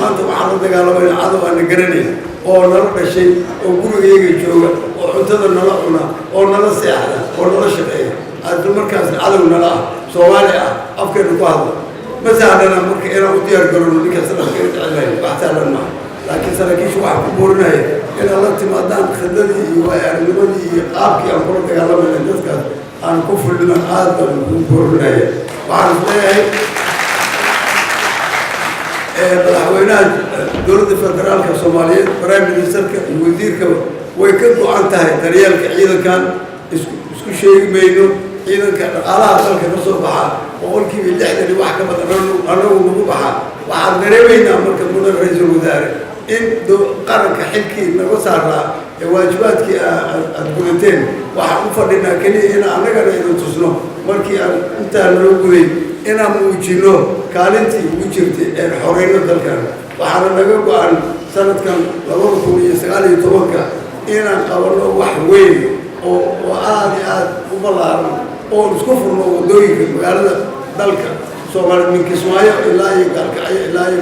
maanta waxaan la dagaalamay cadow aan garanay oo nala dhashay oo gurigayga jooga oo cuntada nala cuna oo nala seexda oo nala shaqeeya aad markaas cadow nala ah Soomaali ah afkeena ku hadla ma sahlana marka inaan u diyaar garowno ninka sanadka jecelahay wax sahlan ma laakiin sanadkiisu waxa ku boorinahay in la timaadaan khidadii iyo waarnimadii iyo qaabkii aan kula dagaalamay dadkaas aan ku fulino aad baan ku boorinahay waxaan leeyahay madaxweynaha dowladda federaalka Soomaaliyeed prime ministerka iyo wasiirka way ka go'an tahay daryeelka ciidankan isku sheegi mayno ciidanka dhaqaalaha dalka ka soo baxa boqolkiiba 60 wax ka badan anagu nagu baxa waxaan dareemaynaa marka mudan ra'iisul wasaare in qaranka xilkii naga saaraa ee waajibaadkii aad gudateen waxaan u fadhinaa kaliya in annagana inuu tusno markii aan intaan loo guday inaan muujino kaalintii ugu jirtay ee xoreyno dalkan waxaana naga go'an sanadkan 2019 inaan qabanno wax weyn oo aad u ballaaran oo isku furno wadooyinka magaalada dalka Soomaaliya min Kismaayo ilaa iyo Galkacyo ilaa iyo